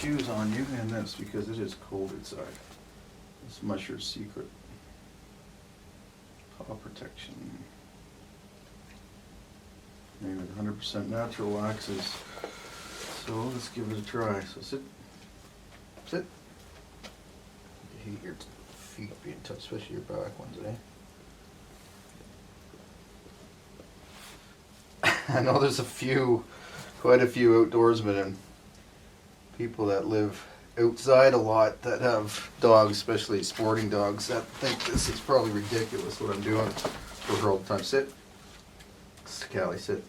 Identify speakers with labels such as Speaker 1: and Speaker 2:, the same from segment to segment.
Speaker 1: shoes on you and this because it is cold outside. This Musher's Secret paw protection. Made with 100% natural waxes. So let's give it a try. So sit. Sit. You hate your feet being touched, especially your back ones, eh? I know there's quite a few outdoorsmen and people that live outside a lot that have dogs, especially sporting dogs, that think this is probably ridiculous what I'm doing for her all the time. Sit. Cali, sit.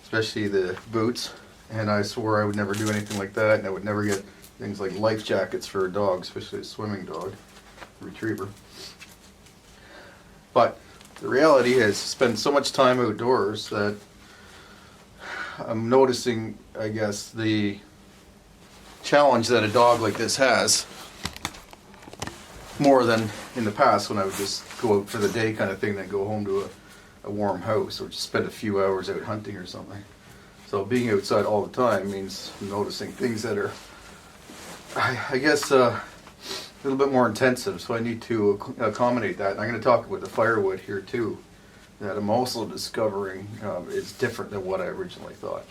Speaker 1: Especially the boots. And I swore I would never do anything like that, and I would never get things like life jackets for a dog, especially a swimming dog, a retriever. But the reality is, I spend so much time outdoors that I'm noticing, I guess, the challenge that a dog like this has more than in the past when I would just go out for the day kind of thing, then go home to a warm house or just spend a few hours out hunting or something. So being outside all the time means noticing things that are, I guess, a little bit more intensive. So I need to accommodate that. And I'm going to talk about the Firewood here too, that I'm also discovering is different than what I originally thought.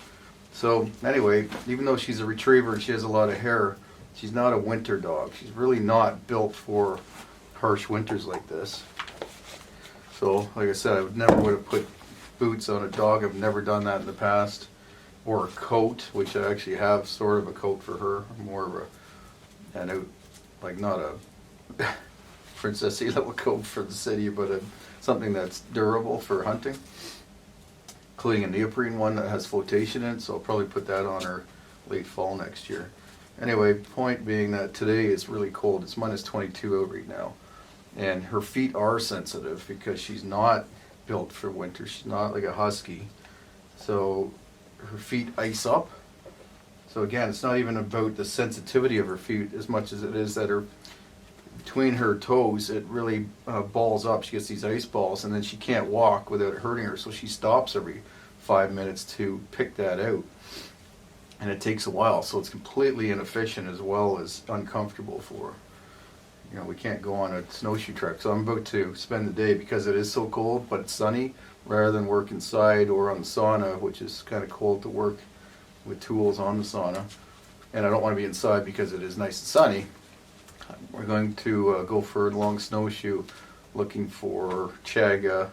Speaker 1: So anyway, even though she's a retriever and she has a lot of hair, she's not a winter dog. She's really not built for harsh winters like this. So like I said, I would have put boots on a dog. I've never done that in the past. Or a coat, which I actually have sort of a coat for her. More of not a princessy little coat for the city, but something that's durable for hunting. Including a neoprene one that has flotation in it, so I'll probably put that on her late fall next year. Anyway, point being that today is really cold. It's minus 22 out right now. And her feet are sensitive because she's not built for winter. She's not like a husky. So her feet ice up. So again, it's not even about the sensitivity of her feet as much as it is that between her toes, it really balls up. She gets these ice balls, and then she can't walk without it hurting her. So she stops every 5 minutes to pick that out. And it takes a while, so it's completely inefficient as well as uncomfortable for her. You know, we can't go on a snowshoe trek. So I'm about to spend the day, because it is so cold, but it's sunny, rather than work inside or on the sauna, which is kind of cold to work with tools on the sauna. And I don't want to be inside because it is nice and sunny. We're going to go for a long snowshoe looking for chaga,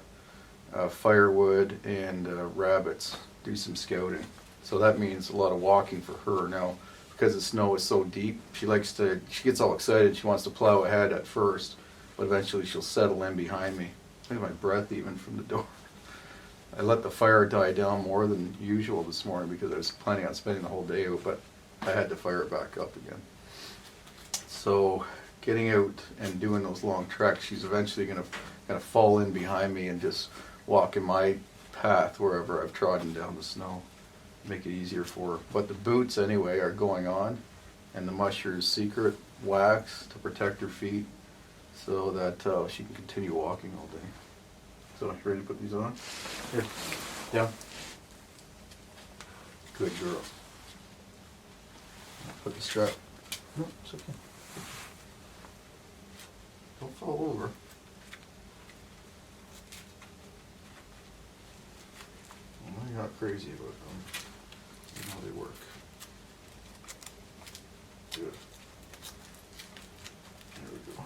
Speaker 1: firewood, and rabbits. Do some scouting. So that means a lot of walking for her. Now, because the snow is so deep, she gets all excited. She wants to plow ahead at first, but eventually she'll settle in behind me. Look at my breath even from the door. I let the fire die down more than usual this morning because I was planning on spending the whole day out, but I had to fire it back up again. So getting out and doing those long treks, she's eventually going to kind of fall in behind me and just walk in my path wherever I've trodden down the snow. Make it easier for her. But the boots anyway are going on, and the Musher's Secret wax to protect her feet so that she can continue walking all day. So, you ready to put these on? Here. Yeah. Good girl. Put the strap. No, it's okay. Don't fall over. I'm not crazy about them. You know how they work. Good. There we go.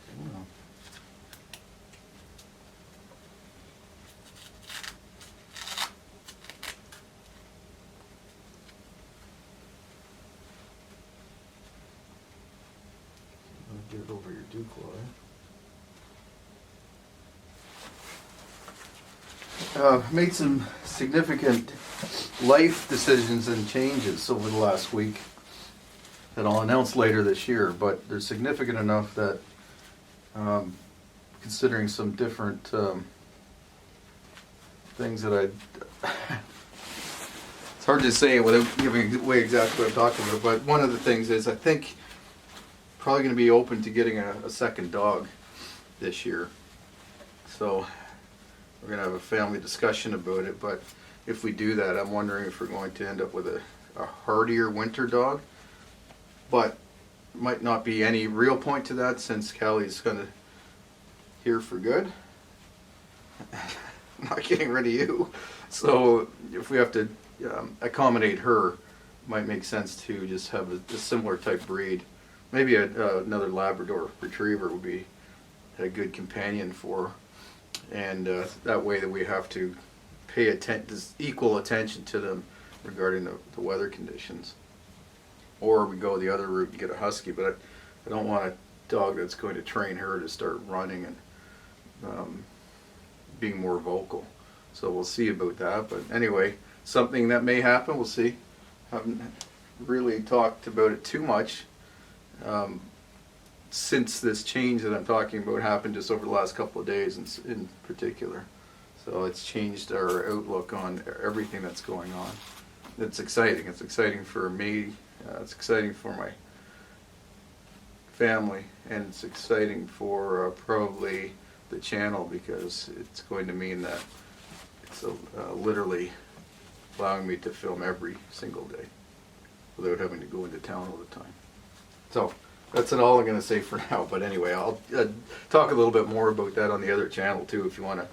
Speaker 1: Come on. Get it over your decoy. Made some significant life decisions and changes over the last week that I'll announce later this year, but they're significant enough that considering some different things that it's hard to say without giving away exactly what I'm talking about, but one of the things is I think probably going to be open to getting a second dog this year. So we're going to have a family discussion about it, but if we do that, I'm wondering if we're going to end up with a hardier winter dog. But might not be any real point to that since Cali's kind of here for good. I'm not getting rid of you. So if we have to accommodate her, might make sense to just have a similar type breed. Maybe another Labrador Retriever would be a good companion for her. And that way that we have to pay equal attention to them regarding the weather conditions. Or we go the other route and get a Husky, but I don't want a dog that's going to train her to start running and being more vocal. So we'll see about that. But anyway, something that may happen, we'll see. Haven't really talked about it too much since this change that I'm talking about happened just over the last couple of days in particular. So it's changed our outlook on everything that's going on. It's exciting. It's exciting for me. It's exciting for my family, and it's exciting for probably the channel, because it's going to mean that it's literally allowing me to film every single day without having to go into town all the time. So that's all I'm going to say for now. But anyway, I'll talk a little bit more about that on the other channel too. If you want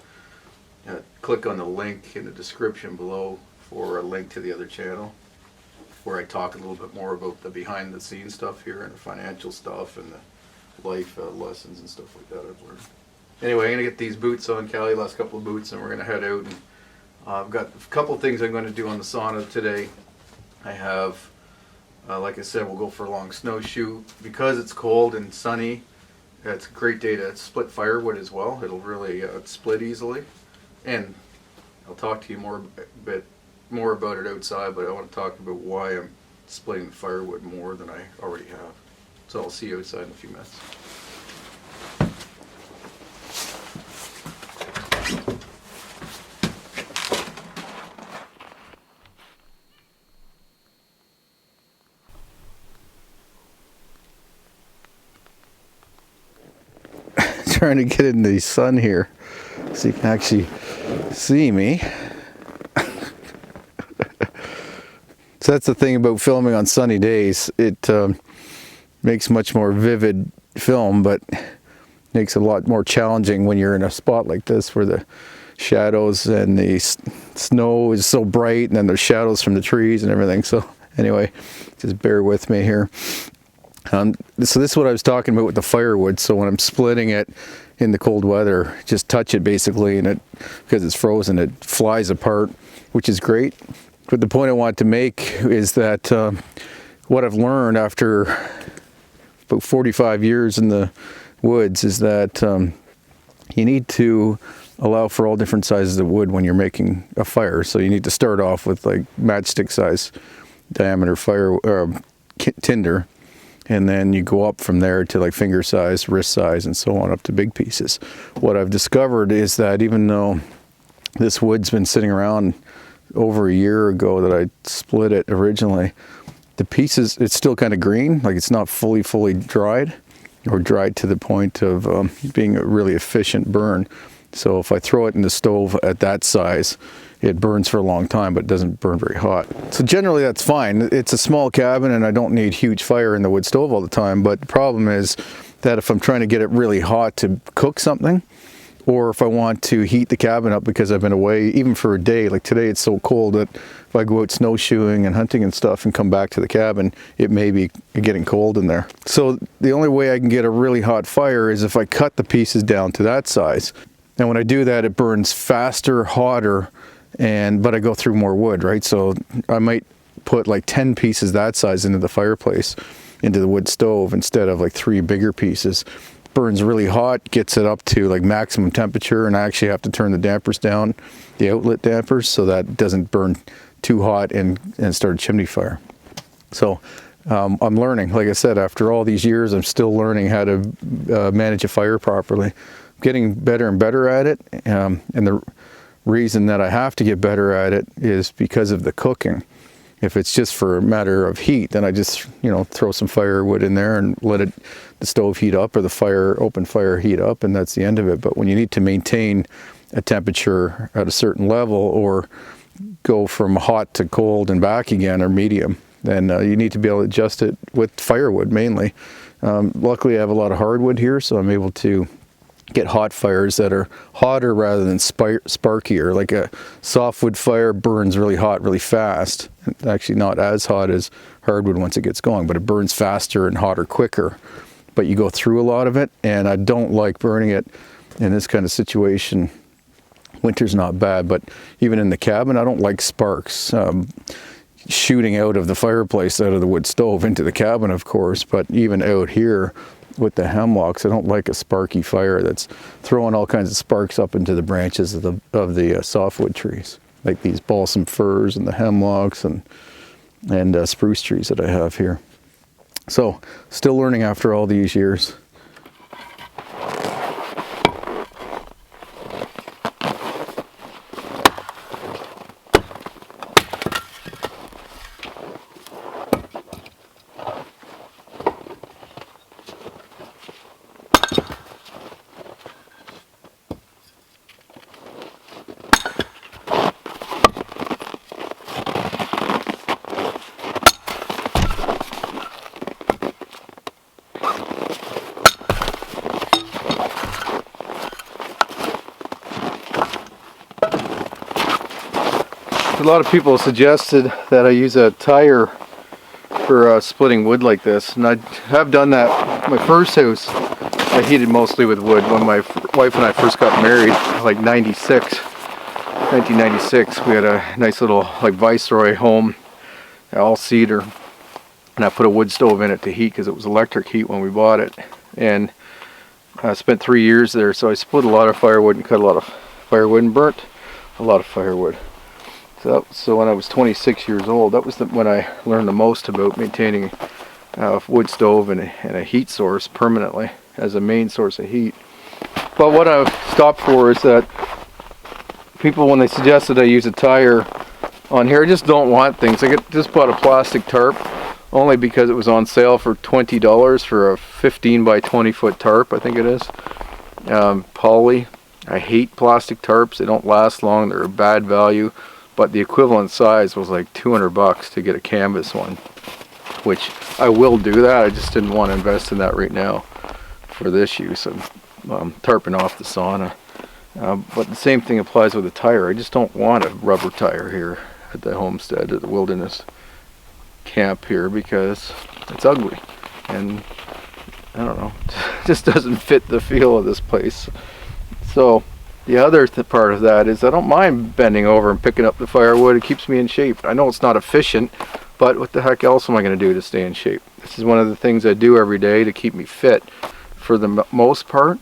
Speaker 1: to click on the link in the description below for a link to the other channel, where I talk a little bit more about the behind the scenes stuff here and the financial stuff and the life lessons and stuff like that I've learned. Anyway, I'm going to get these boots on, Cali, last couple of boots, and we're going to head out. And I've got a couple things I'm going to do on the sauna today. I have, like I said, we'll go for a long snowshoe. Because it's cold and sunny, it's a great day to split firewood as well. It'll really split easily. And I'll talk to you a bit more about it outside, but I want to talk about why I'm splitting the firewood more than I already have. So I'll see you outside in a few minutes. Trying to get in the sun here so you can actually see me. So that's the thing about filming on sunny days. It makes much more vivid film, but makes it a lot more challenging when you're in a spot like this where the shadows and the snow is so bright, and then there's shadows from the trees and everything. So anyway, just bear with me here. So this is what I was talking about with the firewood. So when I'm splitting it in the cold weather, just touch it basically, and because it's frozen, it flies apart, which is great. But the point I want to make is that what I've learned after about 45 years in the woods is that you need to allow for all different sizes of wood when you're making a fire. So you need to start off with like matchstick size diameter fire tinder, and then you go up from there to like finger size, wrist size, and so on up to big pieces. What I've discovered is that even though this wood's been sitting around over a year ago that I split it originally, the pieces, it's still kind of green, like it's not fully dried, or dried to the point of being a really efficient burn. So if I throw it in the stove at that size, it burns for a long time, but doesn't burn very hot. So generally that's fine. It's a small cabin and I don't need huge fire in the wood stove all the time, but the problem is that if I'm trying to get it really hot to cook something, or if I want to heat the cabin up because I've been away even for a day, like today it's so cold that if I go out snowshoeing and hunting and stuff and come back to the cabin, it may be getting cold in there. So the only way I can get a really hot fire is if I cut the pieces down to that size. And when I do that, it burns faster, hotter, but I go through more wood, right? So I might put like 10 pieces that size into the fireplace, into the wood stove, instead of like 3 bigger pieces. Burns really hot, gets it up to like maximum temperature, and I actually have to turn the dampers down, the outlet dampers, so that it doesn't burn too hot and start a chimney fire. So I'm learning, like I said, after all these years, I'm still learning how to manage a fire properly. Getting better and better at it, and the reason that I have to get better at it is because of the cooking. If it's just for a matter of heat, then I just, throw some firewood in there and let the stove heat up, or the open fire heat up, and that's the end of it. But when you need to maintain
Speaker 2: a temperature at a certain level, or go from hot to cold and back again, or medium. Then you need to be able to adjust it with firewood mainly. Luckily I have a lot of hardwood here, so I'm able to get hot fires that are hotter rather than sparkier. Like a softwood fire burns really hot really fast. It's actually not as hot as hardwood once it gets going, but it burns faster and hotter quicker. But you go through a lot of it, and I don't like burning it in this kind of situation. Winter's not bad, but even in the cabin, I don't like sparks shooting out of the fireplace, out of the wood stove into the cabin, of course, but even out here with the hemlocks, I don't like a sparky fire that's throwing all kinds of sparks up into the branches of the softwood trees, like these balsam firs and the hemlocks and spruce trees that I have here. So, still learning after all these years. A lot of people suggested that I use a tire for splitting wood like this, and I have done that. My first house I heated mostly with wood. When my wife and I first got married, like 1996, we had a nice little like Viceroy home, all cedar, and I put a wood stove in it to heat because it was electric heat when we bought it. And I spent 3 years there, so I split a lot of firewood and cut a lot of firewood and burnt a lot of firewood. So when I was 26 years old, that was when I learned the most about maintaining a wood stove and a heat source permanently as a main source of heat. But what I've stopped for is that people, when they suggested I use a tire on here, I just don't want things. I just bought a plastic tarp only because it was on sale for $20 for a 15 by 20 foot tarp, I think it is. Poly. I hate plastic tarps. They don't last long. They're a bad value. But the equivalent size was like $200 to get a canvas one, which I will do that. I just didn't want to invest in that right now for this use. I'm tarping off the sauna. But the same thing applies with a tire. I just don't want a rubber tire here at the Homestead, at the wilderness camp here, because it's ugly. And I don't know, it just doesn't fit the feel of this place. So the other part of that is I don't mind bending over and picking up the firewood. It keeps me in shape. I know it's not efficient, but what the heck else am I going to do to stay in shape? This is one of the things I do every day to keep me fit. For the most part,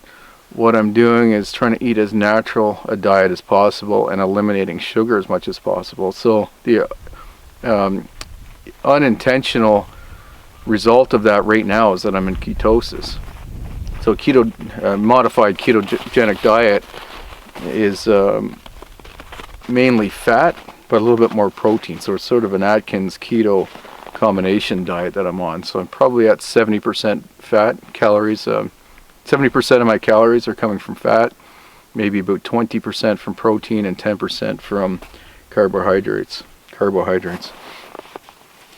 Speaker 2: what I'm doing is trying to eat as natural a diet as possible and eliminating sugar as much as possible. So the unintentional result of that right now is that I'm in ketosis. So modified ketogenic diet is mainly fat, but a little bit more protein. So it's sort of an Atkins keto combination diet that I'm on. So I'm probably at 70% fat calories. 70% of my calories are coming from fat, maybe about 20% from protein and 10% from carbohydrates.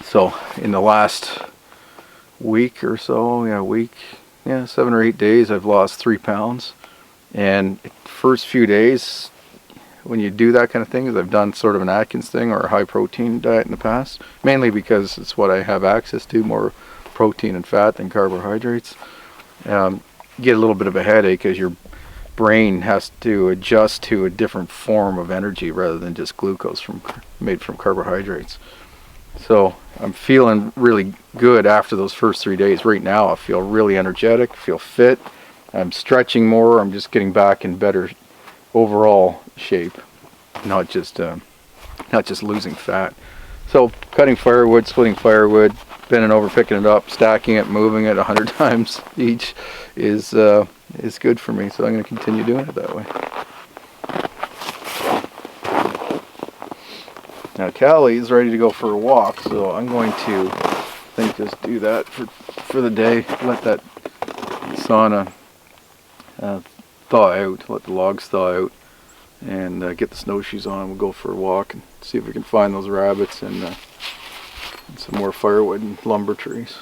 Speaker 2: So in the last week or so, 7 or 8 days, I've lost 3 pounds. And first few days, when you do that kind of thing, as I've done sort of an Atkins thing or a high protein diet in the past, mainly because it's what I have access to, more protein and fat than carbohydrates. You get a little bit of a headache as your brain has to adjust to a different form of energy rather than just glucose made from carbohydrates. So I'm feeling really good after those first 3 days. Right now I feel really energetic, feel fit. I'm stretching more. I'm just getting back in better overall shape, not just losing fat. So cutting firewood, splitting firewood, bending over, picking it up, stacking it, moving it 100 times each is good for me. So I'm going to continue doing it that way. Now Cali is ready to go for a walk, so I'm going to just do that for the day. Let that sauna thaw out, let the logs thaw out, and get the snowshoes on. We'll go for a walk and see if we can find those rabbits and some more firewood and lumber trees.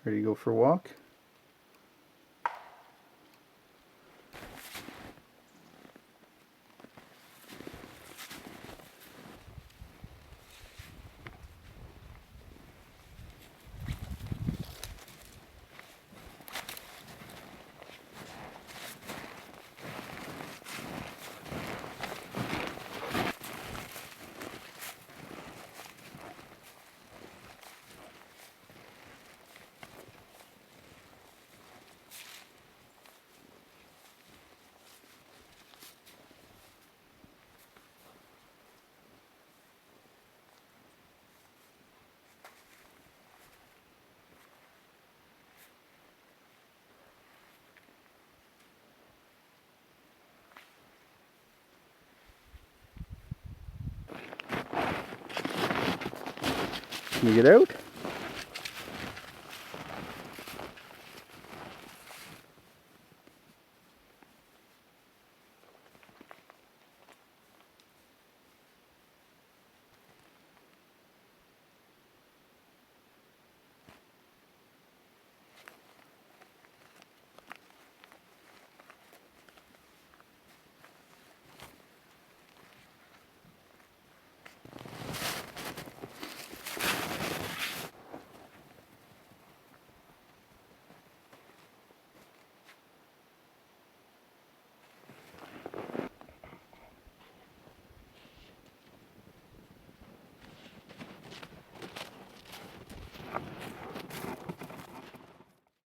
Speaker 2: Ready to go for a walk? Can you get out?